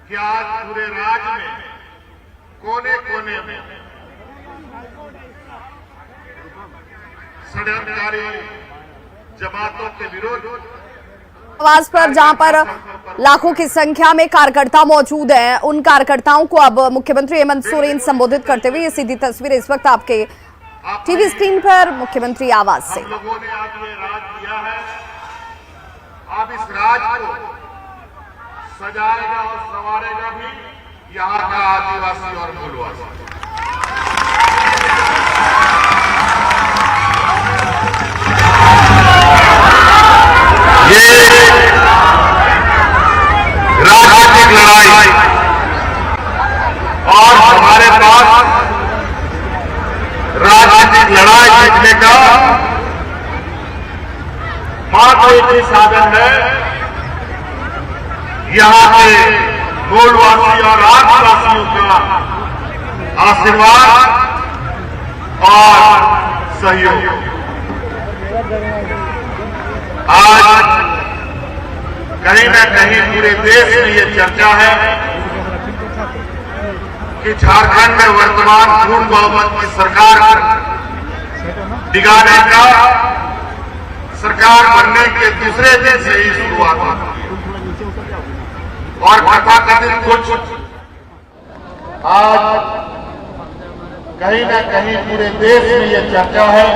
कि आज पूरे राज्य में कोने कोने में षड्यंत्रकारी जमातों के विरोध आवाज पर जहां पर लाखों की संख्या में कार्यकर्ता मौजूद हैं, उन कार्यकर्ताओं को अब मुख्यमंत्री हेमंत सोरेन संबोधित करते हुए ये सीधी तस्वीर इस वक्त आपके टीवी स्क्रीन पर मुख्यमंत्री आवाज से। हम लोगों ने आज ये राज दिया है, अब इस राज को सजाएगा और संवारेगा भी यहाँ का आदिवासी और मूलवासी। ये राजनीतिक लड़ाई और हमारे पास राजनीतिक लड़ाई जीतने का मात्र एक ही साधन है, यहाँ के मूलवासी और आदिवासियों का आशीर्वाद और सहयोग। आज कहीं न कहीं पूरे देश में ये चर्चा है कि झारखंड में वर्तमान पूर्ण बहुमत की सरकार दिगाने का सरकार बनने के दूसरे दिन से ही शुरुआत हुई और तथाकथित कुछ आज कहीं न कहीं पूरे देश में ये चर्चा है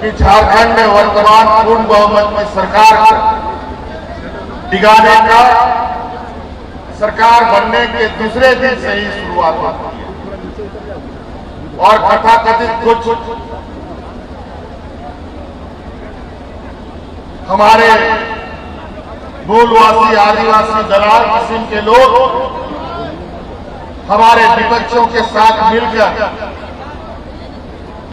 कि झारखंड में वर्तमान पूर्ण बहुमत की सरकार दिगाने का सरकार बनने के दूसरे दिन से ही शुरुआत हुई और तथाकथित कुछ हमारे मूलवासी आदिवासी दलाल किस्म के लोग हमारे विपक्षों के साथ मिलकर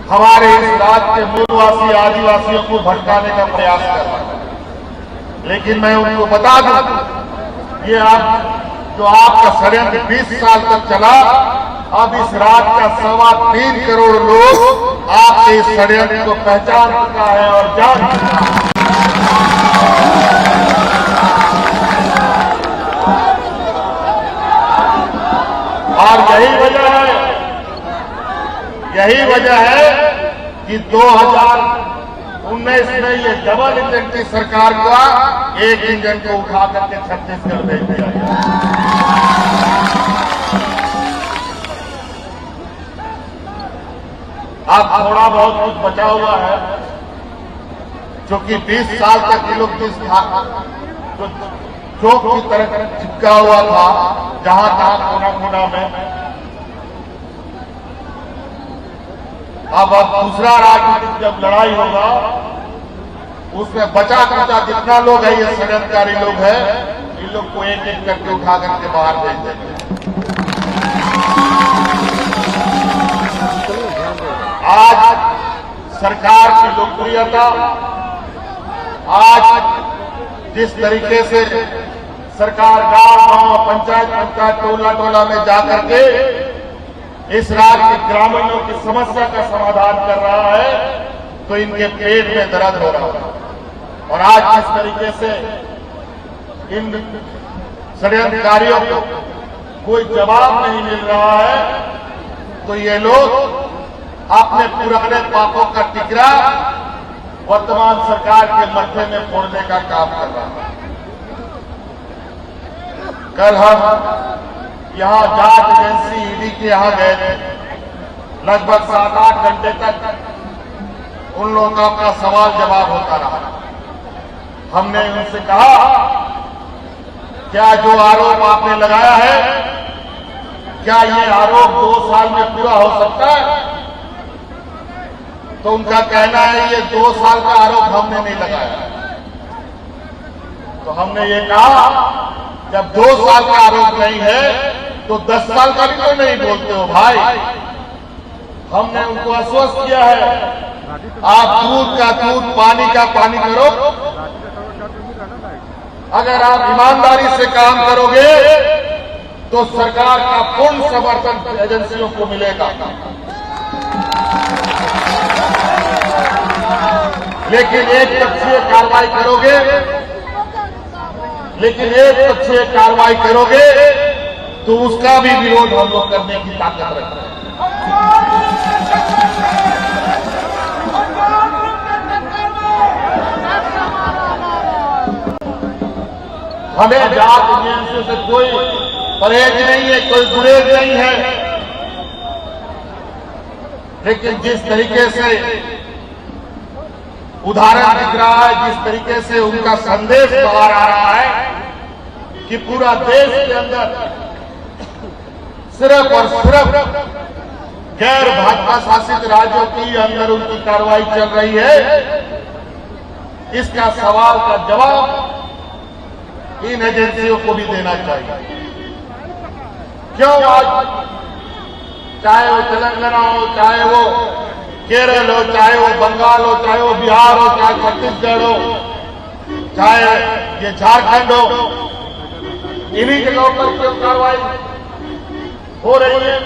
हमारे इस राज्य के मूलवासी आदिवासियों को भटकाने का प्रयास कर रहे हैं। लेकिन मैं उनको बता दूं, ये जो आपका षड्यंत्र 20 साल तक चला, अब इस राज्य का 3.25 करोड़ लोग आपके इस षड्यंत्र को पहचान चुका है और जान चुका है। और यही वजह है कि 2019 में ये डबल इंजन की सरकार का एक इंजन को उठा करके छत्तीसगढ़ भेज दिया गया। अब थोड़ा बहुत कुछ बचा हुआ है, क्योंकि 20 साल तक ये लोग जो चौक की तरह चिपका हुआ था, जहां तहां कोना कोना में। अब दूसरा राजनीतिक जब लड़ाई होगा, उसमें बचा खुचा जितना लोग है, ये षड्यंत्रकारी लोग है, इन लोग को एक एक करके उठा करके बाहर भेज देंगे। आज सरकार की लोकप्रियता, आज जिस तरीके से सरकार गांव पंचायत टोला टोला में जाकर के इस राज्य के ग्रामीणों की समस्या का समाधान कर रहा है, तो इनके पेट में दर्द हो रहा है। और आज जिस तरीके से इन षड्यंत्रकारियों को कोई जवाब नहीं मिल रहा है, तो ये लोग अपने पुराने पापों का टिकरा वर्तमान सरकार के मत्थे में फोड़ने का काम कर रहा है। कल हम यहां जांच एजेंसी ईडी के यहां गए थे, लगभग 7-8 घंटे तक उन लोगों का अपना सवाल जवाब होता रहा। हमने उनसे कहा, क्या जो आरोप आपने लगाया है, क्या ये आरोप 2 साल में पूरा हो सकता है? तो उनका कहना है, ये 2 साल का आरोप हमने नहीं लगाया। तो हमने ये कहा, जब 2 साल का आरोप नहीं है तो 10 साल का भी तो नहीं बोलते हो भाई। हमने उनको आश्वस्त किया है, आप दूध का दूध पानी का पानी करो। अगर आप ईमानदारी से काम करोगे तो सरकार का पूर्ण समर्थन एजेंसियों को मिलेगा। लेकिन एक पक्षीय कार्रवाई करोगे लेकिन एक पक्षीय कार्रवाई करोगे तो उसका भी विरोध हम लोग करने की ताकत रखते हैं। हमें जात नियंत्रण से कोई परहेज नहीं है, कोई गुरेज नहीं है, लेकिन जिस तरीके से उदाहरण दिख रहा है, जिस तरीके से उनका संदेश बाहर आ रहा है कि पूरा देश के अंदर सिर्फ और सिर्फ गैर भाजपा शासित राज्यों के अंदर उनकी कार्रवाई चल रही है, इसका सवाल का जवाब इन एजेंसियों को भी देना चाहिए। क्यों आज चाहे वो तेलंगाना हो, चाहे वो केरल हो, चाहे वो बंगाल हो, चाहे वो बिहार हो, चाहे छत्तीसगढ़ हो, चाहे ये झारखंड हो, इन्हीं जगहों पर क्यों कार्रवाई हो रही है?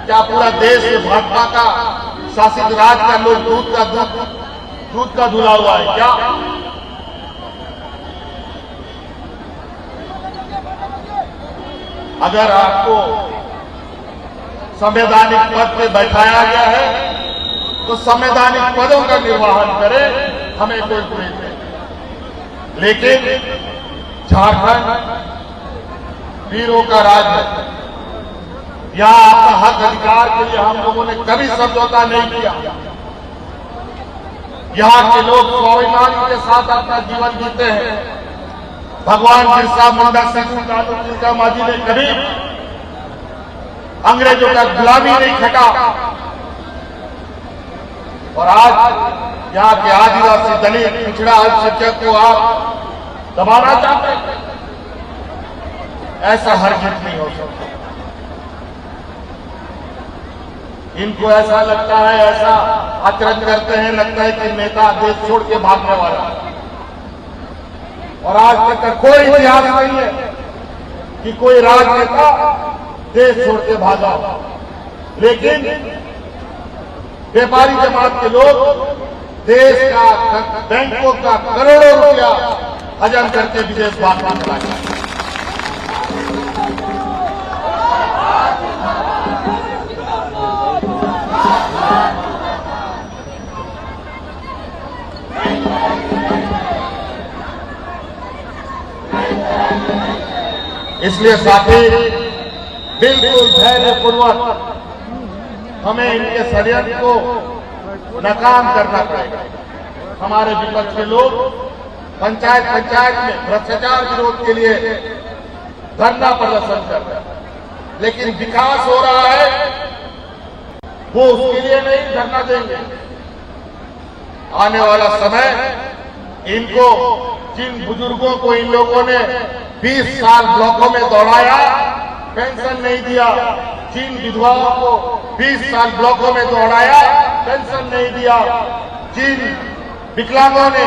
क्या पूरा देश भाजपा का शासित राज का लोग दूध का धुला हुआ है क्या? अगर आपको संवैधानिक पद पे बैठाया गया है तो संवैधानिक पदों का निर्वहन करें, हमें कोई गुरेज नहीं। लेकिन झारखंड वीरों का राज्य है, यहां आपका हक अधिकार के लिए हम लोगों ने कभी समझौता नहीं किया। यहां के लोग स्वाभिमान के साथ अपना जीवन जीते हैं। भगवान बिरसा मुंडा, सिद्धू कानू तिलका मांझी ने कभी अंग्रेजों का गुलामी नहीं खटा, और आज यहाँ के आदिवासी, दलित, पिछड़ा अल्पसंख्यक को आप दबाना चाहते हैं, ऐसा हरगिज नहीं हो सकता। इनको ऐसा लगता है, ऐसा आचरण करते हैं, लगता है कि नेता देश छोड़ के भागने वाला है। और आज तक का कोई इतिहास नहीं है कि कोई राजनेता देश छोड़ के भागा। लेकिन व्यापारी जमात के लोग देश का, बैंकों का करोड़ों रुपया हजम करके विदेश भागना चला गया। इसलिए साथी, बिल्कुल धैर्यपूर्वक हमें इनके षड्यंत्र को नाकाम करना पड़ेगा। हमारे विपक्ष के लोग पंचायत में भ्रष्टाचार विरोध के लिए धरना प्रदर्शन कर रहे हैं, लेकिन विकास हो रहा है वो उसके लिए नहीं धरना देंगे। आने वाला समय इनको, जिन बुजुर्गों को इन लोगों ने 20 साल ब्लॉकों में दौड़ाया, पेंशन नहीं दिया, जिन विधवाओं को 20 साल ब्लॉकों में दौड़ाया, पेंशन नहीं दिया, जिन विकलांगों ने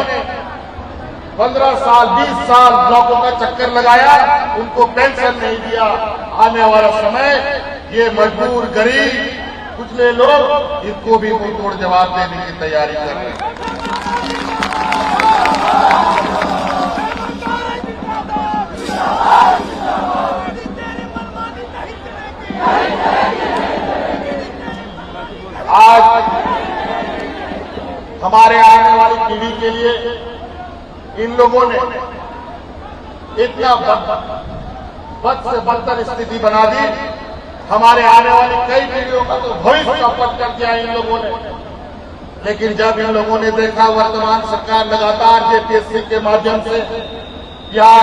15 साल 20 साल ब्लॉकों का चक्कर लगाया, उनको पेंशन नहीं दिया। आने वाला समय ये मजबूर, गरीब, कुचले लोग, इनको भी मुंहतोड़ जवाब देने की तैयारी कर रहे हैं। आज हमारे आने वाली पीढ़ी के लिए इन लोगों ने इतना बद से बदतर स्थिति बना दी। हमारे आने वाली कई पीढ़ियों का तो भविष्य चौपट कर दिया इन लोगों ने। लेकिन जब इन लोगों ने देखा वर्तमान सरकार लगातार जेपीएससी के माध्यम से यहाँ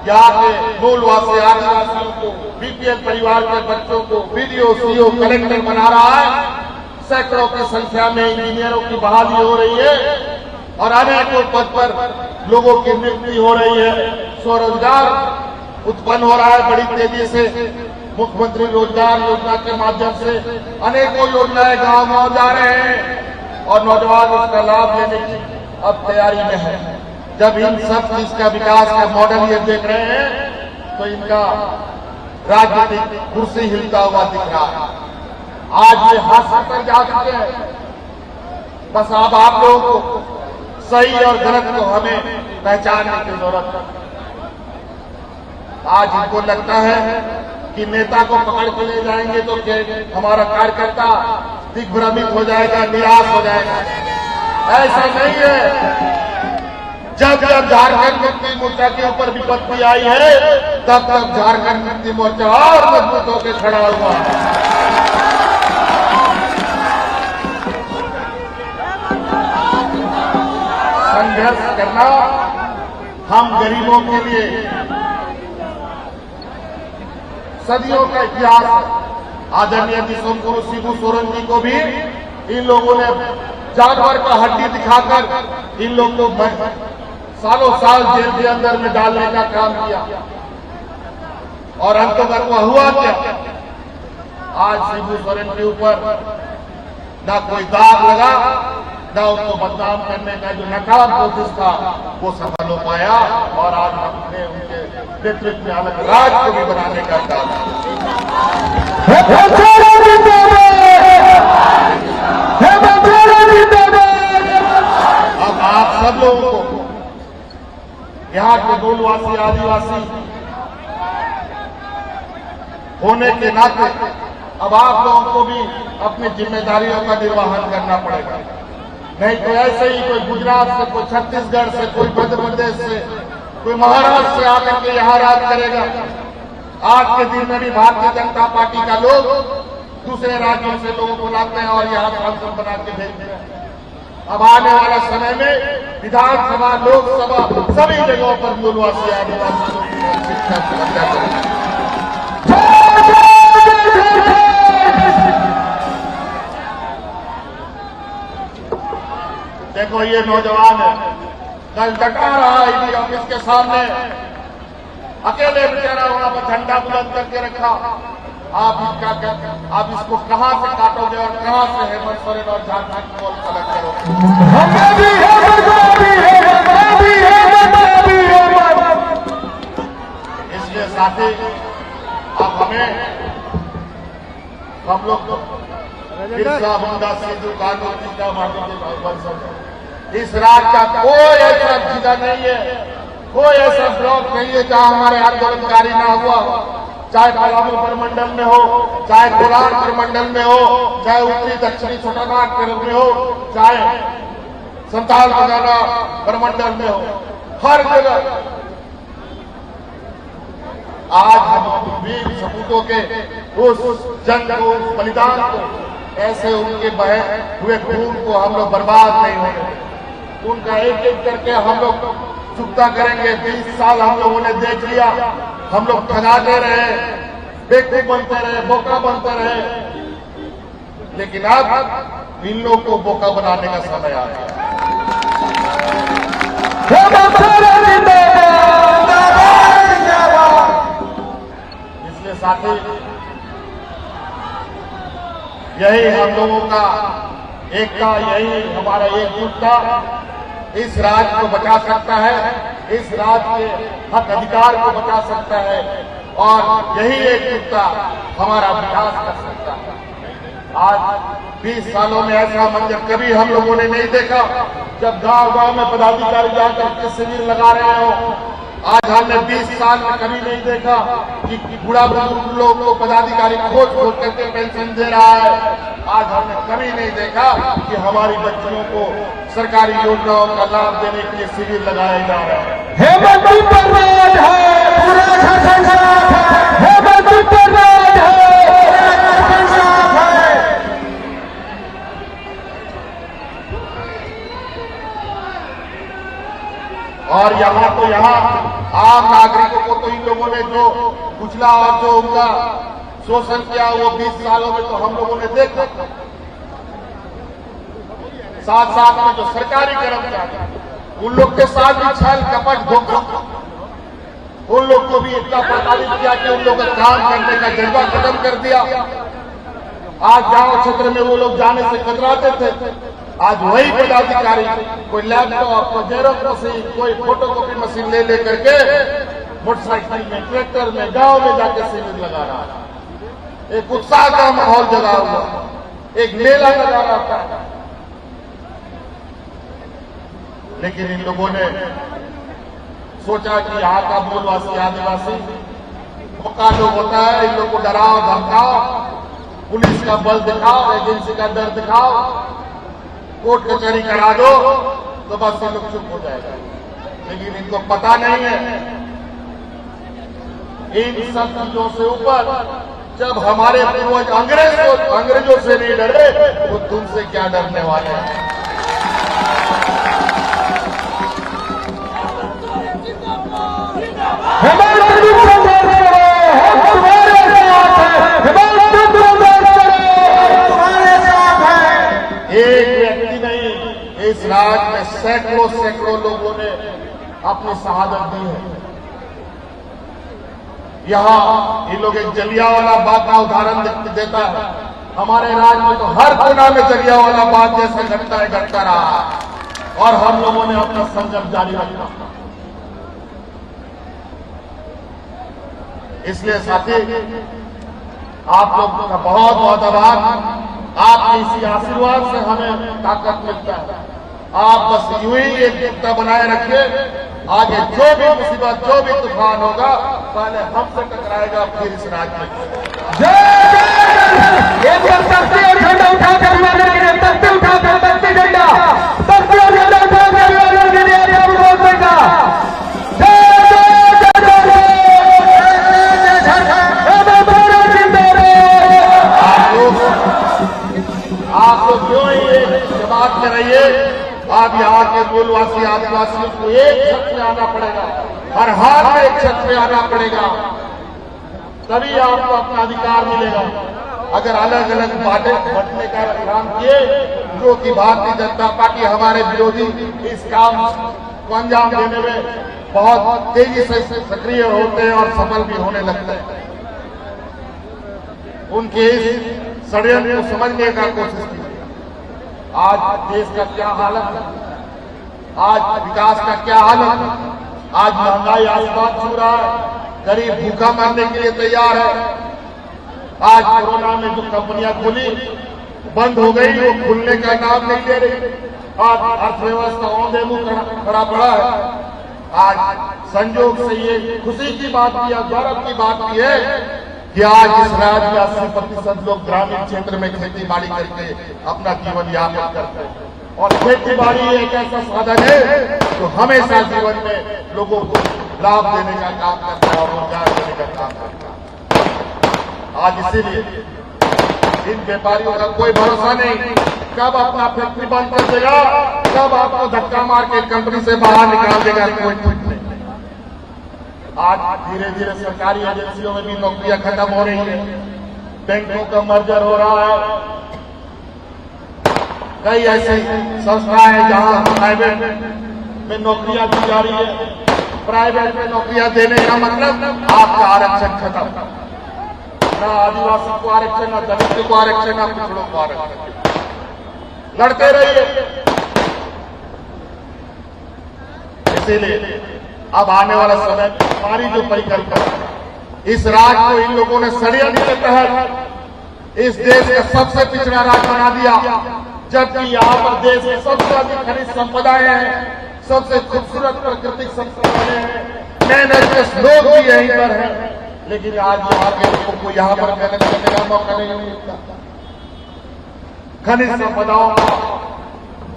के मूलवासी आदिवासियों को, बीपीएल परिवार के बच्चों को बीडीओ, सीओ, कलेक्टर बना रहा है, सैकड़ों की संख्या में इंजीनियरों की बहाली हो रही है और अनेकों पद पर लोगों की नियुक्ति हो रही है। स्वरोजगार उत्पन्न हो रहा है बड़ी तेजी से। मुख्यमंत्री रोजगार योजना के माध्यम से अनेकों योजनाएं गांव-गांव जा रहे हैं और नौजवान इसका लाभ लेने की अब तैयारी में है। जब इन सब चीज का विकास का मॉडल ये देख रहे हैं तो इनका राजनीतिक कुर्सी हिलता हुआ दिख रहा है। आज ये हासिल पर जा चुके हैं। बस अब आप लोगों को सही और गलत को हमें पहचानने की जरूरत है। आज इनको लगता है कि नेता को पकड़ के ले जाएंगे तो हमारा कार्यकर्ता दिग्भ्रमित हो जाएगा, निराश हो जाएगा। ऐसा नहीं है। जब जब झारखंड मुक्ति मोर्चा के ऊपर विपत्ति आई है, तब तब झारखंड मुक्ति मोर्चा और मजबूत होकर खड़ा हुआ। संघर्ष करना हम गरीबों के लिए सदियों का इतिहास है। आदरणीय किशोर शिबू सोरेन जी को भी इन लोगों ने जानवर का हड्डी दिखाकर इन लोगों को सालों साल जेल के अंदर में डालने का काम किया, और अंततः वो हुआ क्या? आज शिबू सोरेन के ऊपर ना कोई दाग लगा, ना उनको बदनाम करने का जो नाकाम कोशिश था वो सफल हो पाया, और आज हमने उनके नेतृत्व में अलग राज को भी बनाने का काम अब आप सब लोगों को, यहाँ के मूलवासी आदिवासी होने के नाते अब आप लोगों को भी अपनी जिम्मेदारियों का निर्वहन करना पड़ेगा। नहीं तो ऐसे ही कोई गुजरात से, कोई छत्तीसगढ़ से, कोई मध्य प्रदेश से, कोई महाराष्ट्र से आकर के यहाँ राज करेगा। आज के दिन में भी भारतीय जनता पार्टी का लोग दूसरे राज्यों से लोगों को लाते हैं और यहाँ सांसद बना के भेजते हैं। अब आने वाला समय में विधानसभा, लोकसभा, सभी जगहों पर मूलवासी आदिवासी लोग शिक्षा समस्या करेंगे। देखो ये नौजवान है, कल डटा रहा ईडी ऑफिस के सामने, अकेले बेचारा वहां पर झंडा बुलंद करके रखा। आप इसको कहां से काटोगे और कहां से हेमंत सोरेन और झारखंड को अलग करोगे? इसलिए साथी अब हम लोग बिरसा मुंडा सिद्धू कानून का माध्यम इस राज्य का कोई ऐसा जिला नहीं है, कोई ऐसा ब्लॉक नहीं है जहां हमारे आंदोलनकारी ना हुआ। चाहे पलामू प्रमंडल में हो, चाहे कोलार प्रमंडल में हो, चाहे उत्तरी दक्षिणी छोटानाग में हो, चाहे संताल बजाना प्रमंडल में हो, हर जगह आज हम वीर सपूतों के उस जंग को, उस बलिदान को, ऐसे उनके बहे हुए खून को हम लोग बर्बाद नहीं होंगे। उनका एक एक करके हम लोग चुकता करेंगे। 20 साल हम लोगों ने देख लिया, हम लोग ठगाते रहे, बेवकूफ बनते रहे, बोका बनते रहे, लेकिन अब इन लोग को बोका बनाने का समय आ गया। इसलिए साथी यही हम लोगों का एकता, यही हमारा एकजुटता इस राज्य को बचा सकता है, इस राज्य के हक अधिकार को बचा सकता है, और यही एकजुटता हमारा विकास कर सकता है। आज 20 सालों में ऐसा मंजर कभी हम लोगों ने नहीं देखा, जब गांव-गांव में पदाधिकारी जाकर के शिविर लगा रहे हो। आज हमने 20 साल में कभी नहीं देखा कि बूढ़ा बुजुर्ग लोग को पदाधिकारी खोज खोज करके पेंशन दे रहा है। आज हमने कभी नहीं देखा कि हमारी बच्चियों को सरकारी योजनाओं का लाभ देने के लिए शिविर लगाए जा रहे हैं। और यहाँ आम नागरिकों को तो इन लोगों ने जो कुचला और जो उनका शोषण किया वो 20 सालों में तो हम लोगों ने देखा। साथ साथ में जो सरकारी कर्मचारी, उन लोग के साथ भी छल कपट धोखा, उन लोग को भी इतना प्रताड़ित किया कि उन लोग का काम करने का जज्बा खत्म कर दिया। आज गांव क्षेत्र में वो लोग जाने से कतराते थे, आज वही पदाधिकारी कोई लैपटॉप, कोई जेरोक्स मशीन, कोई फोटोकॉपी मशीन ले लेकर के मोटरसाइकिल में, ट्रैक्टर में, गांव में जाकर शिविर लगा रहा है। एक उत्साह का माहौल जगा हुआ, एक मेला लगा रहा था। लेकिन इन लोगों ने सोचा कि यहाँ का मूलवासी आदिवासी मौका जो होता है इन लोग को डराओ धमकाओ, पुलिस का बल दिखाओ, एजेंसी का डर दिखाओ, कोर्ट कचहरी करा दो तो बस ये लोग चुप हो जाएगा। लेकिन इनको पता नहीं है इन सब चीजों से ऊपर जब हमारे पूर्वज अंग्रेजों से नहीं डरे वो तुमसे क्या डरने वाले हैं। एक व्यक्ति नहीं, इस राज्य में सैकड़ों लोगों ने अपनी शहादत दी है। यहाँ ये लोग एक जलियांवाला बाग का उदाहरण देता है। हमारे राज्य में तो हर कोना में जलियांवाला बाग जैसा घटता रहा और हम लोगों ने अपना संघर्ष जारी रखा। इसलिए साथी आप लोग का बहुत बहुत आभार। आपके इसी आशीर्वाद से हमें ताकत मिलता है। आप बस यूं ही एकजुटता बनाए रखिए। आगे जो भी मुसीबत, जो भी तूफान होगा पहले हमसे टकराएगा, फिर इस राज्य में। एक बार तख्ती और झंडा उठाकर तख्ती उठाकर तख्ती झंडा तख्ती और झंडा उठाकर के लिए आप बोल देगा। आप लोग क्यों ही एक जमात में रहिए। आप यहाँ के मूलवासी आदिवासियों को एक छत में आना पड़ेगा, हर हाल में एक छत में आना पड़ेगा, तभी आपको अपना अधिकार मिलेगा। अगर अलग अलग बंटने का काम किए, जो कि भारतीय जनता पार्टी हमारे विरोधी इस काम को अंजाम देने में बहुत तेजी से सक्रिय होते हैं और सफल भी होने लगते हैं, उनके इस षड्यंत्र को समझने का कोशिश की। आज देश का क्या हालत है, आज विकास का क्या हालत है, आज महंगाई आसमान छू रहा है, गरीब भूखा मरने के लिए तैयार है। आज कोरोना में जो कंपनियां खुली बंद हो गई, वो खुलने का नाम नहीं ले रही। आज अर्थव्यवस्था औंधे मुंह खड़ा पड़ा है। आज संयोग से ये खुशी की बात की या गौरव की बात की है कि आज इस राज्य में 80% लोग ग्रामीण क्षेत्र में खेती बाड़ी करके अपना जीवन यापन करते हैं। और खेती बाड़ी एक ऐसा साधन है जो हमेशा जीवन में लोगों को लाभ देने का काम करता है और रोजगार देने का काम करता है। आज इसीलिए इन व्यापारियों का कोई भरोसा नहीं, कब अपना फैक्ट्री बंद कर देगा, कब आपको धक्का मार के कंपनी से बाहर निकाल देगा, कोई ठीक नहीं। आज धीरे धीरे सरकारी एजेंसियों में भी नौकरियां खत्म हो रही है, बैंकों का मर्जर हो रहा है, कई ऐसी संस्थाएं हैं जहां प्राइवेट में नौकरियां दी जा रही है। प्राइवेट में नौकरियां देने का मतलब आपका आरक्षण खत्म, ना आदिवासी को आरक्षण, ना दलित को आरक्षण, ना पिछड़ों को आरक्षण। लड़ते रहिए। इसीलिए अब आने वाला समय हमारी जो परिकल्पना है, इस राज्य को इन लोगों ने षड्यंत्र के तहत इस देश का सबसे पिछड़ा राज्य बना दिया, जबकि यहाँ पर देश में सबसे अधिक खनिज संपदाएं हैं, सबसे खूबसूरत प्राकृतिक संपदाएं हैं, नए लोग भी यहीं पर हैं, लेकिन आज यहाँ के लोगों को यहाँ पर मेहनत करने का मौका नहीं मिलता। खनिज संपदाओं